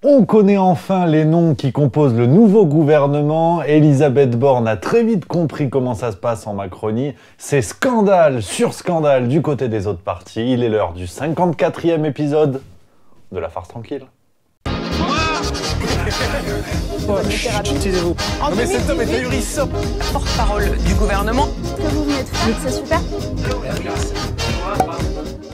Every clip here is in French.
On connaît enfin les noms qui composent le nouveau gouvernement. Elisabeth Borne a très vite compris comment ça se passe en Macronie. C'est scandale sur scandale du côté des autres partis. Il est l'heure du 54e épisode de La Farce Tranquille. Taisez-vous. Non mais cet homme est ahurissant. Porte-parole du gouvernement. Que vous venez de faire, c'est super.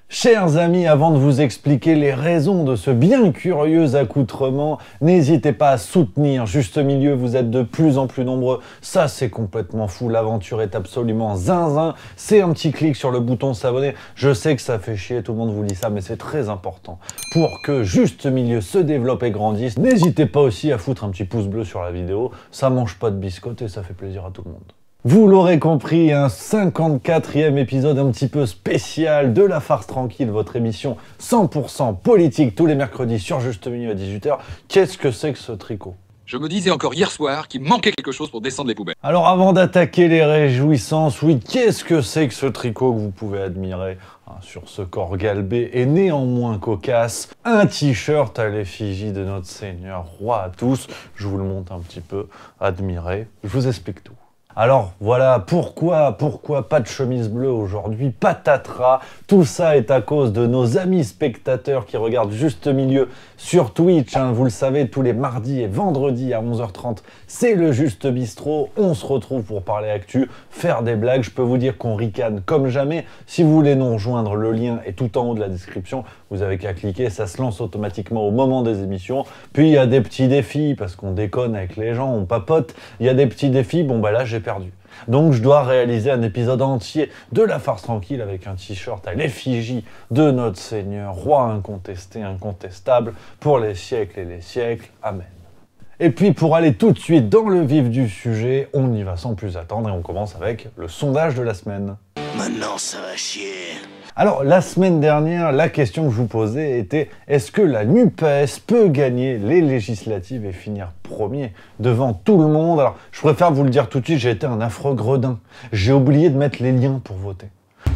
Chers amis, avant de vous expliquer les raisons de ce bien curieux accoutrement, n'hésitez pas à soutenir Juste Milieu, vous êtes de plus en plus nombreux, ça c'est complètement fou, l'aventure est absolument zinzin, c'est un petit clic sur le bouton s'abonner, je sais que ça fait chier, tout le monde vous dit ça, mais c'est très important. Pour que Juste Milieu se développe et grandisse, n'hésitez pas aussi à foutre un petit pouce bleu sur la vidéo, ça mange pas de biscottes et ça fait plaisir à tout le monde. Vous l'aurez compris, un 54e épisode un petit peu spécial de La Farce Tranquille, votre émission 100% politique tous les mercredis sur Juste Milieu à 18h. Qu'est-ce que c'est que ce tricot ? Je me disais encore hier soir qu'il manquait quelque chose pour descendre les poubelles. Alors avant d'attaquer les réjouissances, oui, qu'est-ce que c'est que ce tricot que vous pouvez admirer sur ce corps galbé et néanmoins cocasse? Un t-shirt à l'effigie de notre Seigneur, roi à tous. Je vous le montre un petit peu, admirez. Je vous explique tout. Alors voilà, pourquoi pas de chemise bleue aujourd'hui, patatras, tout ça est à cause de nos amis spectateurs qui regardent Juste Milieu sur Twitch, vous le savez, tous les mardis et vendredis à 11h30, c'est le Juste Bistrot, on se retrouve pour parler actu, faire des blagues, je peux vous dire qu'on ricane comme jamais. Si vous voulez nous rejoindre, le lien est tout en haut de la description, vous avez qu'à cliquer, ça se lance automatiquement au moment des émissions. Puis il y a des petits défis, parce qu'on déconne avec les gens, on papote, il y a des petits défis, bon bah là j'ai perdu. Donc je dois réaliser un épisode entier de La Farce Tranquille avec un t-shirt à l'effigie de notre Seigneur, roi incontesté, incontestable, pour les siècles et les siècles. Amen. Et puis pour aller tout de suite dans le vif du sujet, on y va sans plus attendre et on commence avec le sondage de la semaine. Maintenant ça va chier. Alors, la semaine dernière, la question que je vous posais était « Est-ce que la NUPES peut gagner les législatives et finir premier devant tout le monde ?» Alors, je préfère vous le dire tout de suite, j'ai été un affreux gredin. J'ai oublié de mettre les liens pour voter.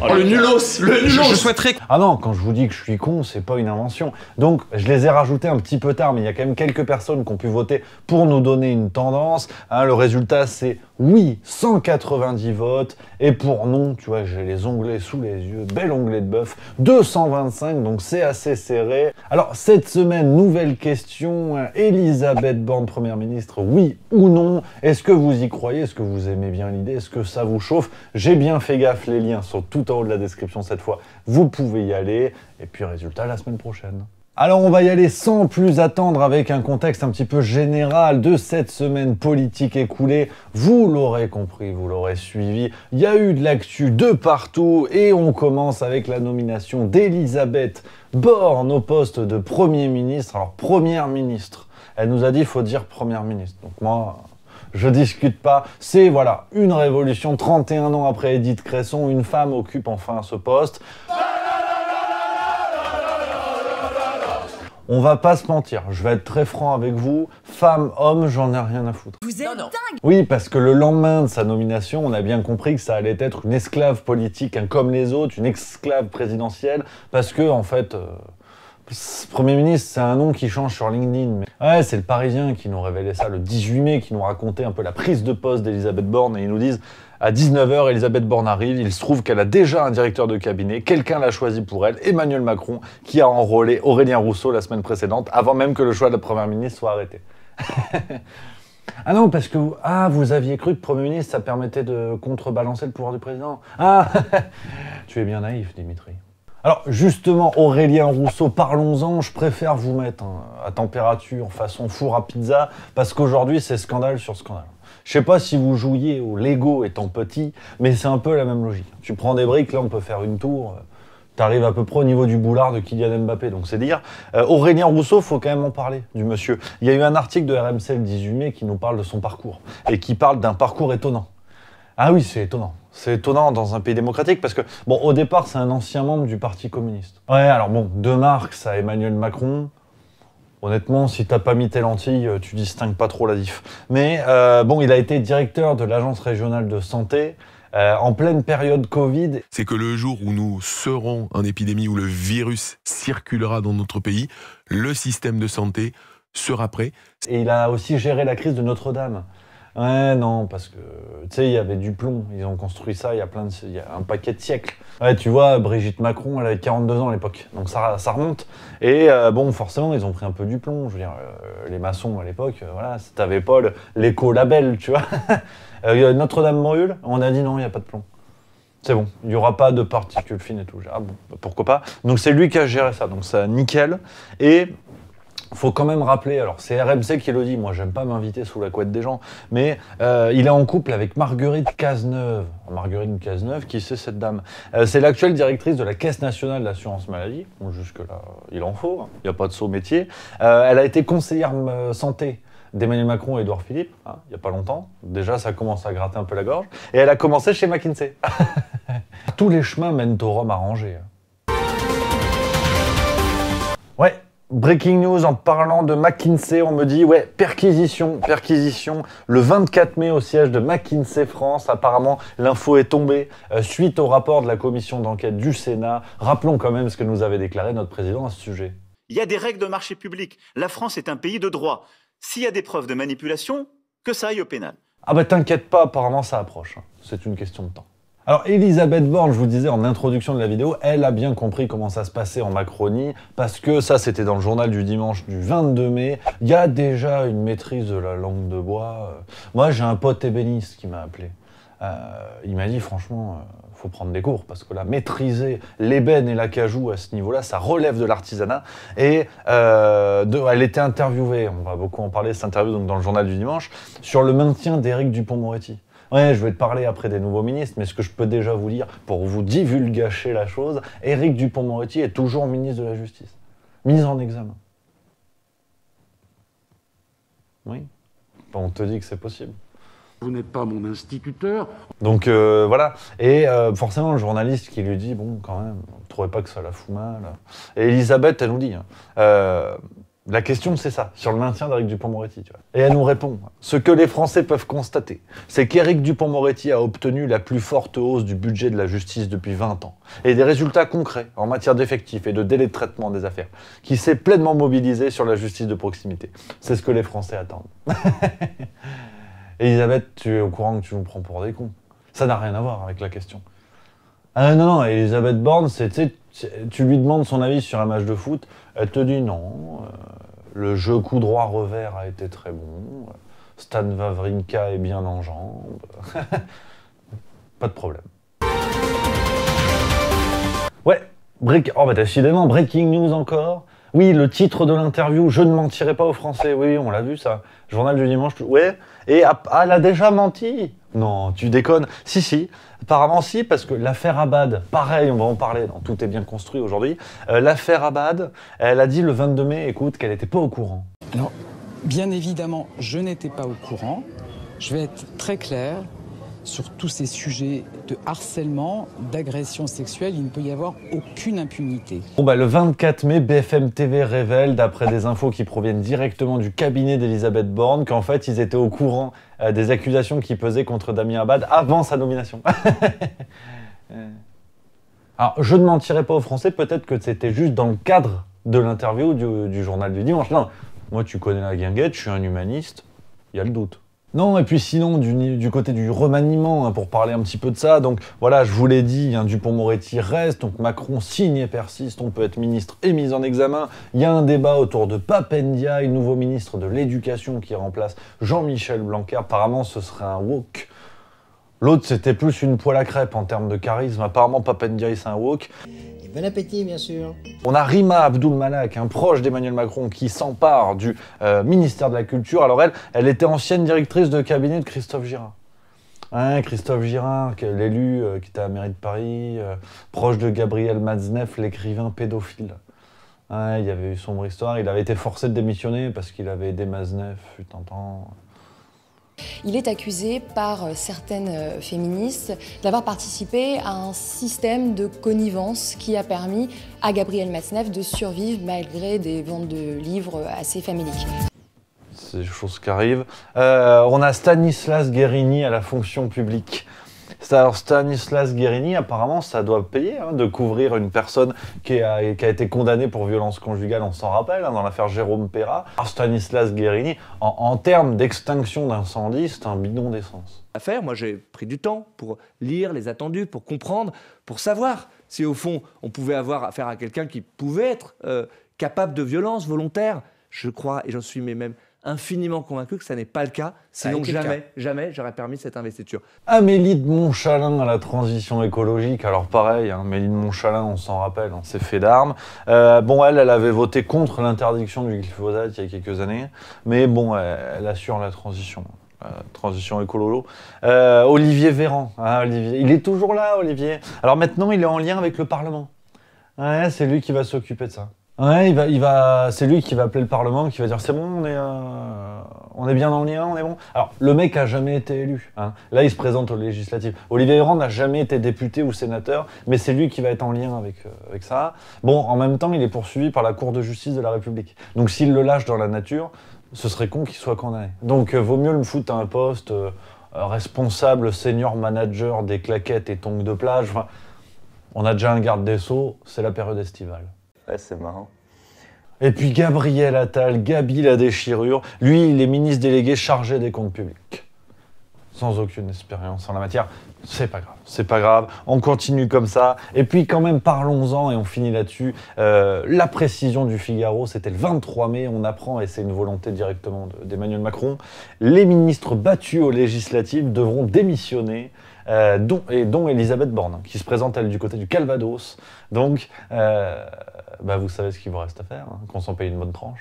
Oh le nulos. Je souhaiterais... Ah non, quand je vous dis que je suis con, c'est pas une invention. Donc, je les ai rajoutés un petit peu tard, mais il y a quand même quelques personnes qui ont pu voter pour nous donner une tendance. Le résultat, c'est oui, 190 votes. Et pour non, tu vois, j'ai les onglets sous les yeux, bel onglet de bœuf, 225, donc c'est assez serré. Alors, cette semaine, nouvelle question. Elisabeth Borne, Première ministre, oui ou non? Est-ce que vous y croyez? Est-ce que vous aimez bien l'idée? Est-ce que ça vous chauffe? J'ai bien fait gaffe, les liens sont tout en haut de la description cette fois. Vous pouvez y aller. Et puis, résultat, la semaine prochaine. Alors on va y aller sans plus attendre avec un contexte un petit peu général de cette semaine politique écoulée. Vous l'aurez compris, vous l'aurez suivi, il y a eu de l'actu de partout et on commence avec la nomination d'Elisabeth Borne au poste de Premier ministre. Alors Première ministre, elle nous a dit il faut dire Première ministre. Donc moi... je discute pas, c'est voilà, une révolution, 31 ans après Edith Cresson, une femme occupe enfin ce poste. On va pas se mentir, je vais être très franc avec vous, femme, homme, j'en ai rien à foutre. Vous êtes dingue. Oui, parce que le lendemain de sa nomination, on a bien compris que ça allait être une esclave politique, comme les autres, une esclave présidentielle, parce que, en fait, Premier ministre, c'est un nom qui change sur LinkedIn. Mais... ouais, c'est le Parisien qui nous révélait ça le 18 mai, qui nous racontait un peu la prise de poste d'Elisabeth Borne, et ils nous disent à 19h, Elisabeth Borne arrive, il se trouve qu'elle a déjà un directeur de cabinet, quelqu'un l'a choisi pour elle, Emmanuel Macron, qui a enrôlé Aurélien Rousseau la semaine précédente, avant même que le choix de la Première ministre soit arrêté. Ah non, parce que vous aviez cru que Premier ministre, ça permettait de contrebalancer le pouvoir du président. Ah, tu es bien naïf, Dimitri. Alors justement, Aurélien Rousseau, parlons-en, je préfère vous mettre à température façon four à pizza, parce qu'aujourd'hui c'est scandale sur scandale. Je sais pas si vous jouiez au Lego étant petit, mais c'est un peu la même logique. Tu prends des briques, là on peut faire une tour, t'arrives à peu près au niveau du boulard de Kylian Mbappé, donc c'est dire. Aurélien Rousseau, faut quand même en parler, du monsieur. Il y a eu un article de RMC le 18 mai qui nous parle de son parcours, et qui parle d'un parcours étonnant. Ah oui, c'est étonnant. C'est étonnant dans un pays démocratique parce que, bon, au départ, c'est un ancien membre du Parti communiste. Ouais, alors bon, de Marx à Emmanuel Macron, honnêtement, si t'as pas mis tes lentilles, tu distingues pas trop la diff. Mais bon, il a été directeur de l'Agence régionale de santé en pleine période Covid. C'est que le jour où nous serons en épidémie, où le virus circulera dans notre pays, le système de santé sera prêt. Et il a aussi géré la crise de Notre-Dame. Ouais, non, parce que, tu sais, il y avait du plomb. Ils ont construit ça il y a un paquet de siècles. Ouais, tu vois, Brigitte Macron, elle avait 42 ans à l'époque. Donc ça remonte. Et bon, forcément, ils ont pris un peu du plomb. Je veux dire, les maçons à l'époque, voilà, t'avais pas l'éco-label, tu vois. Notre-Dame brûle, on a dit non, il n'y a pas de plomb. C'est bon, il n'y aura pas de particules fines et tout. Ah bon, pourquoi pas. Donc c'est lui qui a géré ça, donc ça, nickel. Et faut quand même rappeler, alors c'est RMC qui le dit, moi j'aime pas m'inviter sous la couette des gens, mais il est en couple avec Marguerite Cazeneuve. Marguerite Cazeneuve, qui c'est cette dame? C'est l'actuelle directrice de la Caisse nationale d'assurance maladie. Bon, jusque-là, il en faut, il n'y a pas de saut métier. Elle a été conseillère santé d'Emmanuel Macron et Édouard Philippe, il n'y a pas longtemps. Déjà, ça commence à gratter un peu la gorge. Et elle a commencé chez McKinsey. Tous les chemins mènent au Rhum arrangé. Ouais. Breaking news en parlant de McKinsey, on me dit, ouais, perquisition, le 24 mai au siège de McKinsey France. Apparemment, l'info est tombée suite au rapport de la commission d'enquête du Sénat. Rappelons quand même ce que nous avait déclaré notre président à ce sujet. Il y a des règles de marché public. La France est un pays de droit. S'il y a des preuves de manipulation, que ça aille au pénal. Ah bah t'inquiète pas, apparemment ça approche. C'est une question de temps. Alors Elisabeth Borne, je vous disais en introduction de la vidéo, elle a bien compris comment ça se passait en Macronie, parce que ça c'était dans le journal du dimanche du 22 mai, il y a déjà une maîtrise de la langue de bois. Moi j'ai un pote ébéniste qui m'a appelé, il m'a dit franchement, faut prendre des cours, parce que là, maîtriser l'ébène et l'acajou à ce niveau-là, ça relève de l'artisanat. Et elle était interviewée, on va beaucoup en parler, cette interview donc, dans le journal du dimanche, sur le maintien d'Éric Dupond-Moretti. Ouais, je vais te parler après des nouveaux ministres, mais ce que je peux déjà vous dire, pour vous divulgacher la chose, Éric Dupond-Moretti est toujours ministre de la Justice. Mis en examen. Oui. On te dit que c'est possible. Vous n'êtes pas mon instituteur. Donc voilà. Et forcément, le journaliste qui lui dit, bon, quand même, vous ne trouvez pas que ça la fout mal? Et Elisabeth, elle nous dit, la question, c'est ça, sur le maintien d'Éric Dupond-Moretti. Tu vois. Et elle nous répond, ce que les Français peuvent constater, c'est qu'Éric Dupond-Moretti a obtenu la plus forte hausse du budget de la justice depuis 20 ans, et des résultats concrets en matière d'effectifs et de délai de traitement des affaires, qui s'est pleinement mobilisé sur la justice de proximité. C'est ce que les Français attendent. Elisabeth, tu es au courant que tu nous prends pour des cons. Ça n'a rien à voir avec la question. Ah non, Elisabeth Borne, tu lui demandes son avis sur un match de foot, elle te dit non, le jeu coup droit revers a été très bon, Stan Wawrinka est bien en jambes, pas de problème. Ouais, décidément, breaking news encore. Oui, le titre de l'interview, je ne mentirai pas aux Français, oui, on l'a vu ça, journal du dimanche, ouais, et elle a déjà menti. Non, tu déconnes. Si, apparemment si, parce que l'affaire Abad, pareil, on va en parler, dans Tout est bien construit aujourd'hui. L'affaire Abad, elle a dit le 22 mai, écoute, qu'elle n'était pas au courant. Alors, bien évidemment, je n'étais pas au courant. Je vais être très clair. Sur tous ces sujets de harcèlement, d'agression sexuelle, il ne peut y avoir aucune impunité. Bon le 24 mai, BFM TV révèle, d'après des infos qui proviennent directement du cabinet d'Elisabeth Borne, qu'en fait ils étaient au courant des accusations qui pesaient contre Damien Abad avant sa nomination. Alors je ne mentirai pas aux Français, peut-être que c'était juste dans le cadre de l'interview du journal du dimanche. Non, moi tu connais la guinguette, je suis un humaniste, il y a le doute. Non, et puis sinon, du côté du remaniement, pour parler un petit peu de ça, donc voilà, je vous l'ai dit, Dupond-Moretti reste, donc Macron signe et persiste, on peut être ministre et mis en examen. Il y a un débat autour de Pape Ndiaye, nouveau ministre de l'Éducation qui remplace Jean-Michel Blanquer. Apparemment, ce serait un woke. L'autre, c'était plus une poêle à crêpes en termes de charisme. Apparemment, Pape Ndiaye, c'est un woke. Bon appétit, bien sûr. On a Rima Abdul-Malak, un proche d'Emmanuel Macron, qui s'empare du ministère de la Culture. Alors elle était ancienne directrice de cabinet de Christophe Girard. Hein, Christophe Girard, l'élu qui était à la mairie de Paris, proche de Gabriel Matzneff, l'écrivain pédophile. Hein, il y avait eu sombre histoire, il avait été forcé de démissionner parce qu'il avait aidé Matzneff, fut un temps. Il est accusé par certaines féministes d'avoir participé à un système de connivence qui a permis à Gabriel Matzneff de survivre malgré des ventes de livres assez faméliques. C'est des choses qui arrivent. On a Stanislas Guérini à la fonction publique. Alors Stanislas Guérini, apparemment, ça doit payer de couvrir une personne qui a été condamnée pour violence conjugale, on s'en rappelle, dans l'affaire Jérôme Perra. Alors Stanislas Guérini, en termes d'extinction d'incendie, c'est un bidon d'essence. Moi, j'ai pris du temps pour lire les attendus, pour comprendre, pour savoir si au fond, on pouvait avoir affaire à quelqu'un qui pouvait être capable de violence volontaire. Je crois, et j'en suis même infiniment convaincu que ça n'est pas le cas, sinon jamais j'aurais permis cette investiture. Amélie de Montchalin à la transition écologique, alors pareil, Amélie de Montchalin, on s'en rappelle, c'est fait d'armes. Bon, elle avait voté contre l'interdiction du glyphosate il y a quelques années, mais bon, elle assure la transition écolo. Olivier Véran, Olivier, il est toujours là, Olivier. Alors maintenant, il est en lien avec le Parlement. Ouais, c'est lui qui va s'occuper de ça. Ouais, c'est lui qui va appeler le Parlement, qui va dire c'est bon, on est bien dans le lien, on est bon. Alors, le mec a jamais été élu. Là, il se présente aux législatives. Olivier Véran n'a jamais été député ou sénateur, mais c'est lui qui va être en lien avec ça. Bon, en même temps, il est poursuivi par la Cour de justice de la République. Donc, s'il le lâche dans la nature, ce serait con qu'il soit condamné. Donc, vaut mieux le foutre à un poste responsable, senior manager des claquettes et tongs de plage. Enfin, on a déjà un garde des Sceaux, c'est la période estivale. Ouais, c'est marrant. Et puis Gabriel Attal, Gabi la déchirure, lui, il est ministre délégué chargé des comptes publics. Sans aucune expérience en la matière, c'est pas grave, on continue comme ça. Et puis quand même, parlons-en et on finit là-dessus. La précision du Figaro, c'était le 23 mai, on apprend, et c'est une volonté directement d'Emmanuel Macron, les ministres battus aux législatives devront démissionner. Dont Elisabeth Borne, qui se présente elle du côté du Calvados. Donc, vous savez ce qu'il vous reste à faire, qu'on s'en paye une bonne tranche.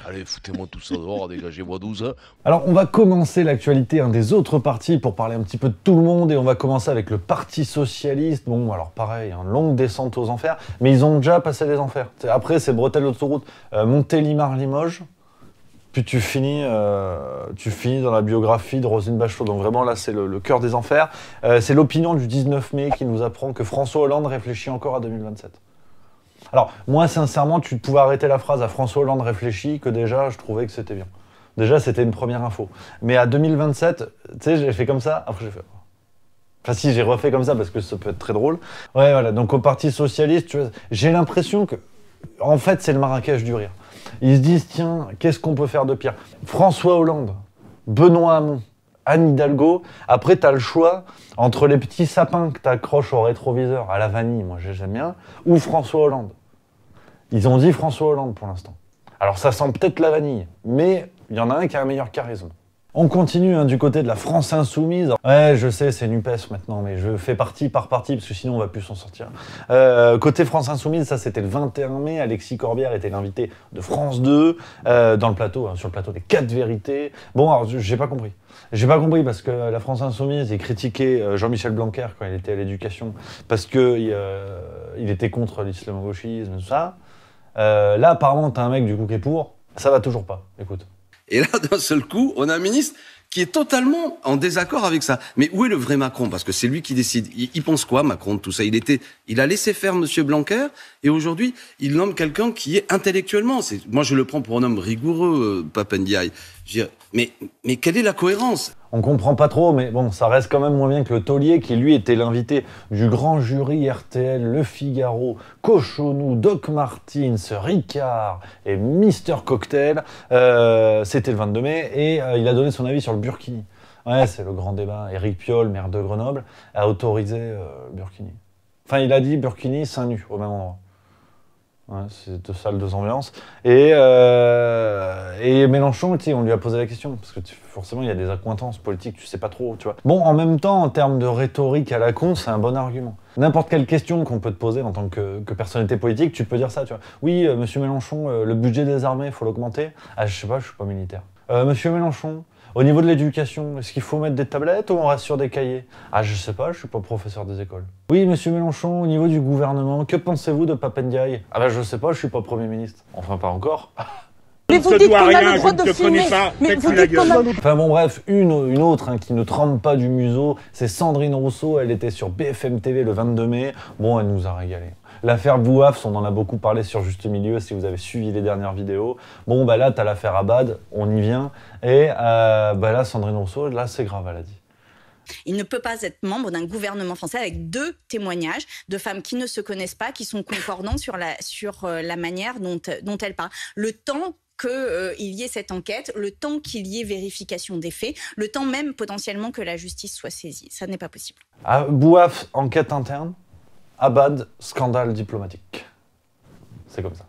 Allez, foutez-moi tout ça dehors, dégagez-moi 12. Alors, on va commencer l'actualité des autres partis pour parler un petit peu de tout le monde, et on va commencer avec le Parti Socialiste. Bon, alors pareil, longue descente aux enfers, mais ils ont déjà passé les enfers. Après, c'est bretelle autoroute, Montélimar-Limoges. Puis tu finis dans la biographie de Roselyne Bachelot. Donc vraiment, là, c'est le cœur des enfers. C'est l'opinion du 19 mai qui nous apprend que François Hollande réfléchit encore à 2027. Alors, moi, sincèrement, tu pouvais arrêter la phrase à François Hollande réfléchit, que déjà, je trouvais que c'était bien. Déjà, c'était une première info. Mais à 2027, tu sais, j'ai fait comme ça, après j'ai fait... Enfin si, j'ai refait comme ça parce que ça peut être très drôle. Ouais, voilà, donc au Parti Socialiste, tu vois, j'ai l'impression que... En fait, c'est le Marrakech du rire. Ils se disent, tiens, qu'est-ce qu'on peut faire de pire? François Hollande, Benoît Hamon, Anne Hidalgo. Après, tu as le choix entre les petits sapins que tu accroches au rétroviseur, à la vanille, moi j'aime bien, ou François Hollande. Ils ont dit François Hollande pour l'instant. Alors ça sent peut-être la vanille, mais il y en a un qui a un meilleur charisme. On continue du côté de la France Insoumise. Ouais, je sais, c'est NUPES maintenant, mais je fais partie par partie, parce que sinon on va plus s'en sortir. Côté France Insoumise, ça c'était le 21 mai, Alexis Corbière était l'invité de France 2, dans le plateau, sur le plateau des 4 vérités. Bon, alors j'ai pas compris. J'ai pas compris parce que la France Insoumise, il critiquait Jean-Michel Blanquer quand il était à l'éducation, parce qu'il était contre l'islamo-gauchisme, tout ça. Là, apparemment, t'as un mec du coup qui est pour, ça va toujours pas, écoute. Et là, d'un seul coup, on a un ministre qui est totalement en désaccord avec ça. Mais où est le vrai Macron? Parce que c'est lui qui décide. Il pense quoi, Macron, de tout ça? Il a laissé faire Monsieur Blanquer, et aujourd'hui, il nomme quelqu'un qui est intellectuellement... Moi, je le prends pour un homme rigoureux, Pape Ndiaye. Mais quelle est la cohérence? On comprend pas trop, mais bon, ça reste quand même moins bien que le taulier qui, lui, était l'invité du grand jury RTL, Le Figaro, Cochonou, Doc Martins, Ricard et Mister Cocktail. C'était le 22 mai, et il a donné son avis sur le burkini. Ouais, c'est le grand débat. Éric Piolle, maire de Grenoble, a autorisé le burkini. Enfin, il a dit burkini, seins nus, au même endroit. Ouais, c'est deux salles, deux ambiances. Et Mélenchon, tu sais, on lui a posé la question, parce que forcément, il y a des accointances politiques, tu sais pas trop, tu vois. Bon, en même temps, en termes de rhétorique à la con, c'est un bon argument. N'importe quelle question qu'on peut te poser en tant que personnalité politique, tu peux dire ça, tu vois. Oui, monsieur Mélenchon, le budget des armées, il faut l'augmenter. Ah, je sais pas, je suis pas militaire. Monsieur Mélenchon, au niveau de l'éducation, est-ce qu'il faut mettre des tablettes ou on reste sur des cahiers? Ah, je sais pas, je suis pas professeur des écoles. Oui, monsieur Mélenchon, au niveau du gouvernement, que pensez-vous de Pape Ndiaye? Ah bah je sais pas, je suis pas Premier ministre. Enfin, pas encore. Mais vous dites qu'on a le droit de filmer. Mais vous dites qu'on a... Enfin bon bref, une autre qui ne trempe pas du museau, c'est Sandrine Rousseau, elle était sur BFM TV le 22 mai. Bon, elle nous a régalé. L'affaire Bouafs, on en a beaucoup parlé sur Juste Milieu, si vous avez suivi les dernières vidéos. Bon, bah là, t'as l'affaire Abad, on y vient. Et bah là, Sandrine Rousseau, là, c'est grave, elle a dit. Il ne peut pas être membre d'un gouvernement français avec 2 témoignages de femmes qui ne se connaissent pas, qui sont concordantes sur la manière dont elles parlent. Le temps qu'il y ait cette enquête, le temps qu'il y ait vérification des faits, le temps même potentiellement que la justice soit saisie. Ça n'est pas possible. Bouaf, enquête interne. Abad, scandale diplomatique. C'est comme ça.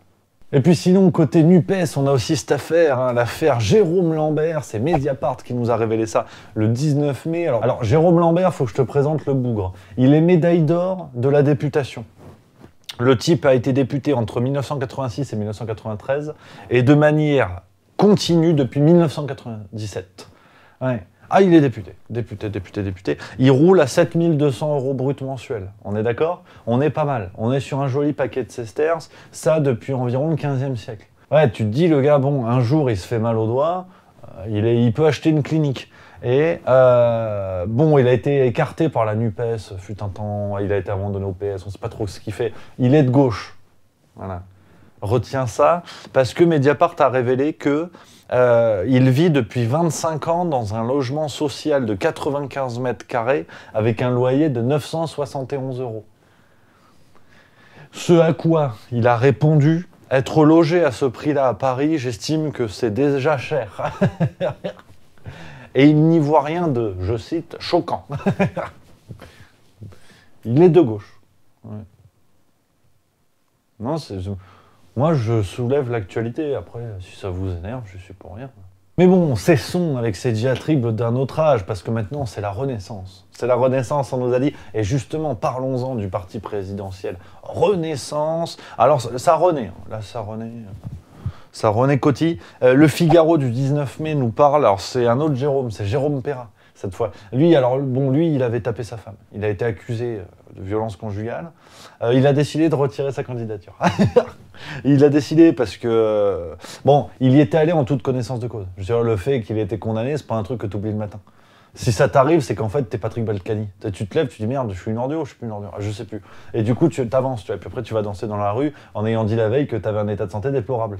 Et puis sinon, côté NUPES, on a aussi cette affaire, hein, l'affaire Jérôme Lambert. C'est Mediapart qui nous a révélé ça le 19 mai. Alors Jérôme Lambert, faut que je te présente le bougre. Il est médaille d'or de la députation. Le type a été député entre 1986 et 1993 et de manière continue depuis 1997. Ouais. Ah, il est député. Il roule à 7 200 € brut mensuels. On est d'accord? On est pas mal. On est sur un joli paquet de sesterces, ça depuis environ le 15e siècle. Ouais, tu te dis, le gars, bon, un jour, il se fait mal au doigt, il peut acheter une clinique. Et bon, il a été écarté par la NUPES, fut un temps, il a été abandonné au PS, on ne sait pas trop ce qu'il fait. Il est de gauche. Voilà. Retiens ça, parce que Mediapart a révélé que il vit depuis 25 ans dans un logement social de 95 mètres carrés avec un loyer de 971 €. Ce à quoi il a répondu, être logé à ce prix-là à Paris, j'estime que c'est déjà cher. Et il n'y voit rien de, je cite, choquant. Il est de gauche. Ouais. Non, moi, je soulève l'actualité. Après, si ça vous énerve, je suis pour rien. Mais bon, cessons avec ces diatribes d'un autre âge, parce que maintenant, c'est la Renaissance. C'est la Renaissance, on nous a dit. Et justement, parlons-en du parti présidentiel. Renaissance. Alors, ça renaît. Là, ça renaît. Ça René Coty. Le Figaro du 19 mai nous parle, alors c'est un autre Jérôme, c'est Jérôme Perra, cette fois. Lui, il avait tapé sa femme. Il a été accusé de violence conjugale. Il a décidé de retirer sa candidature. Il a décidé parce que, bon, il y était allé en toute connaissance de cause. Je veux dire, le fait qu'il ait été condamné, c'est pas un truc que tu oublies le matin. Si ça t'arrive, c'est qu'en fait, t'es Patrick Balkany. Tu te lèves, tu dis merde, je suis une ordure ou je suis plus une ordure? Je sais plus. Et du coup, tu t'avances, tu vois. Puis après, tu vas danser dans la rue en ayant dit la veille que t'avais un état de santé déplorable.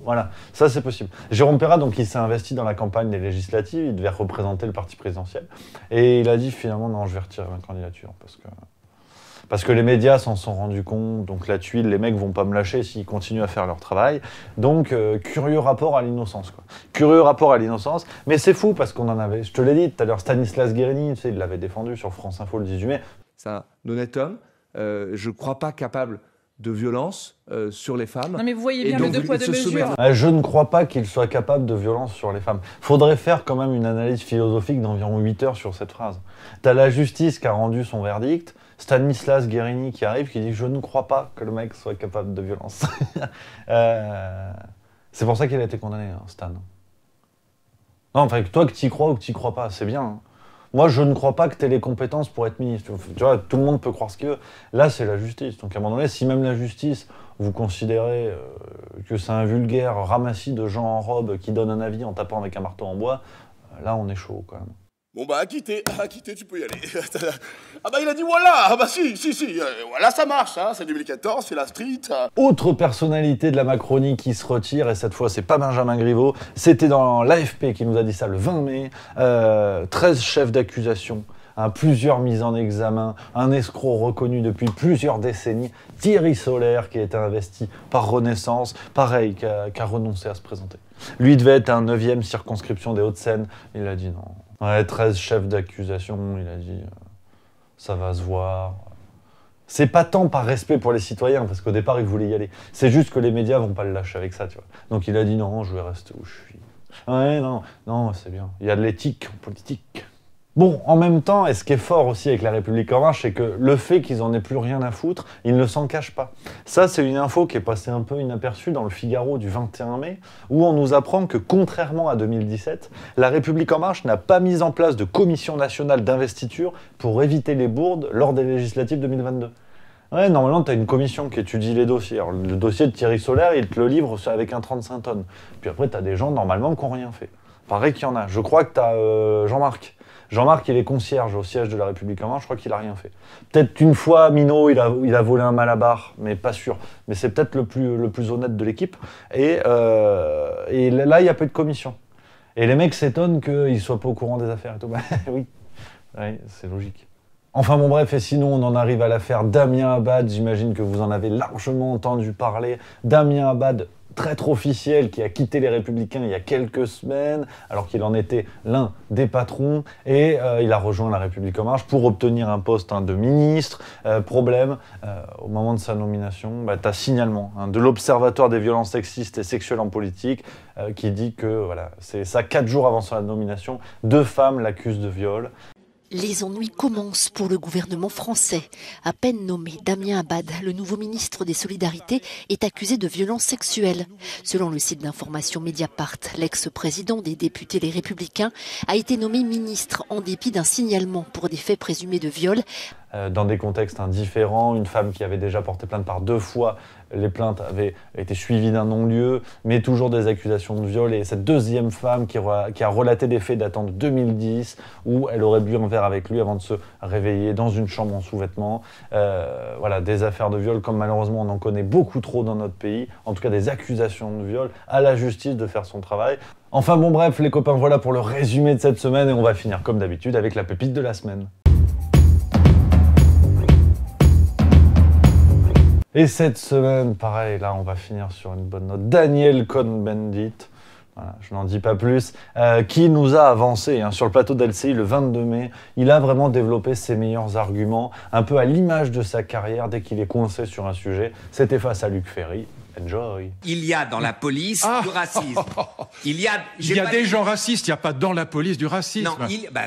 Voilà, ça c'est possible. Jérôme Perra, donc, il s'est investi dans la campagne des législatives, il devait représenter le parti présidentiel. Et il a dit finalement, non, je vais retirer ma candidature parce que les médias s'en sont rendus compte, donc la tuile, les mecs vont pas me lâcher s'ils continuent à faire leur travail. Donc, curieux rapport à l'innocence, quoi. Curieux rapport à l'innocence, mais c'est fou parce qu'on en avait, je te l'ai dit tout à l'heure, Stanislas Guérini, tu sais, il l'avait défendu sur France Info le 18 mai. C'est un honnête homme, je crois pas capable de violence sur les femmes. Non mais vous voyez bien le deux poids deux mesures. Je ne crois pas qu'il soit capable de violence sur les femmes. Faudrait faire quand même une analyse philosophique d'environ 8 heures sur cette phrase. T'as la justice qui a rendu son verdict, Stanislas Guérini qui arrive, qui dit « Je ne crois pas que le mec soit capable de violence. » C'est pour ça qu'il a été condamné, hein, Stan. Non, enfin, toi que t'y crois ou que t'y crois pas, c'est bien. Hein. Moi, je ne crois pas que tu aies les compétences pour être ministre. Tu vois, tout le monde peut croire ce qu'il veut. Là, c'est la justice. Donc, à un moment donné, si même la justice, vous considérez que c'est un vulgaire ramassis de gens en robe qui donne un avis en tapant avec un marteau en bois, là, on est chaud, quand même. Bon bah, acquitté, tu peux y aller. Ah bah il a dit voilà, ah bah si, voilà ça marche, hein, c'est 2014, c'est la street. Autre personnalité de la Macronie qui se retire, et cette fois c'est pas Benjamin Griveaux, c'était dans l'AFP qui nous a dit ça le 20 mai, 13 chefs d'accusation, hein, plusieurs mises en examen, un escroc reconnu depuis plusieurs décennies, Thierry Solaire qui a été investi par Renaissance, pareil, qui a renoncé à se présenter. Lui devait être un 9e circonscription des Hauts-de-Seine, il a dit non. Ouais, 13 chefs d'accusation, il a dit ça va se voir. C'est pas tant par respect pour les citoyens, parce qu'au départ il voulait y aller. C'est juste que les médias vont pas le lâcher avec ça, tu vois. Donc il a dit non, je vais rester où je suis. Ouais, non, c'est bien. Il y a de l'éthique en politique. Bon, en même temps, et ce qui est fort aussi avec La République En Marche, c'est que le fait qu'ils en aient plus rien à foutre, ils ne s'en cachent pas. Ça, c'est une info qui est passée un peu inaperçue dans le Figaro du 21 mai, où on nous apprend que, contrairement à 2017, La République En Marche n'a pas mis en place de commission nationale d'investiture pour éviter les bourdes lors des législatives 2022. Ouais, normalement, tu as une commission qui étudie les dossiers. Alors, le dossier de Thierry Solaire, il te le livre avec un 35 tonnes. Puis après, tu as des gens, normalement, qui n'ont rien fait. Pareil qu'il y en a. Je crois que tu as Jean-Marc. Jean-Marc, il est concierge au siège de La République En Marche, je crois qu'il n'a rien fait. Peut-être qu'une fois, Minot, il a volé un malabar, mais pas sûr. Mais c'est peut-être le plus honnête de l'équipe. Et là, il n'y a pas de commission. Et les mecs s'étonnent qu'ils ne soient pas au courant des affaires et tout. Oui. Oui, c'est logique. Enfin bon bref, et sinon on en arrive à l'affaire Damien Abad, j'imagine que vous en avez largement entendu parler. Damien Abad, traître officiel qui a quitté les Républicains il y a quelques semaines, alors qu'il en était l'un des patrons, et il a rejoint La République En Marche pour obtenir un poste de ministre. Problème, au moment de sa nomination, t'as signalement de l'Observatoire des violences sexistes et sexuelles en politique qui dit que, voilà, c'est ça 4 jours avant sa nomination, 2 femmes l'accusent de viol. Les ennuis commencent pour le gouvernement français. À peine nommé, Damien Abad, le nouveau ministre des Solidarités, est accusé de violences sexuelles. Selon le site d'information Mediapart, l'ex-président des députés Les Républicains a été nommé ministre en dépit d'un signalement pour des faits présumés de viol. Dans des contextes différents, une femme qui avait déjà porté plainte par 2 fois, les plaintes avaient été suivies d'un non-lieu, mais toujours des accusations de viol. Et cette deuxième femme qui a relaté des faits datant de 2010, où elle aurait bu un verre avec lui avant de se réveiller dans une chambre en sous-vêtements. Voilà, des affaires de viol, comme malheureusement on en connaît beaucoup trop dans notre pays, en tout cas des accusations de viol, à la justice de faire son travail. Enfin bon bref, les copains, voilà pour le résumé de cette semaine, et on va finir comme d'habitude avec la pépite de la semaine. Et cette semaine, pareil, là, on va finir sur une bonne note. Daniel Cohn-Bendit, voilà, je n'en dis pas plus, qui nous a avancé sur le plateau d'LCI le 22 mai. Il a vraiment développé ses meilleurs arguments, un peu à l'image de sa carrière dès qu'il est coincé sur un sujet. C'était face à Luc Ferry. Enjoy. Il y a dans la police du racisme. Il y a des gens racistes, il n'y a pas dans la police du racisme. Non,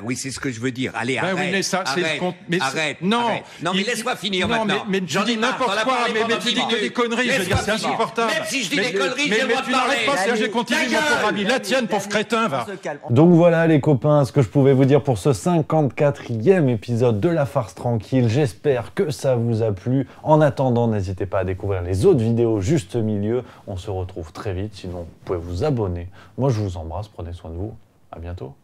oui, c'est ce que je veux dire. Allez, arrête. Oui, mais ça, arrête. Non, non, mais laisse-moi finir maintenant. Mais tu dis n'importe quoi, mais tu dis que des conneries, je veux dire, c'est insupportable. Même si je dis des conneries, j'ai le droit de tu n'arrêtes pas, si j'ai continué, mon pauvre ami. La tienne, pauvre crétin, va. Donc voilà les copains, ce que je pouvais vous dire pour ce 54e épisode de La Farce Tranquille. J'espère que ça vous a plu. En attendant, n'hésitez pas à découvrir les autres vidéos juste milieu. On se retrouve très vite, sinon vous pouvez vous abonner. Moi je vous embrasse, prenez soin de vous, à bientôt.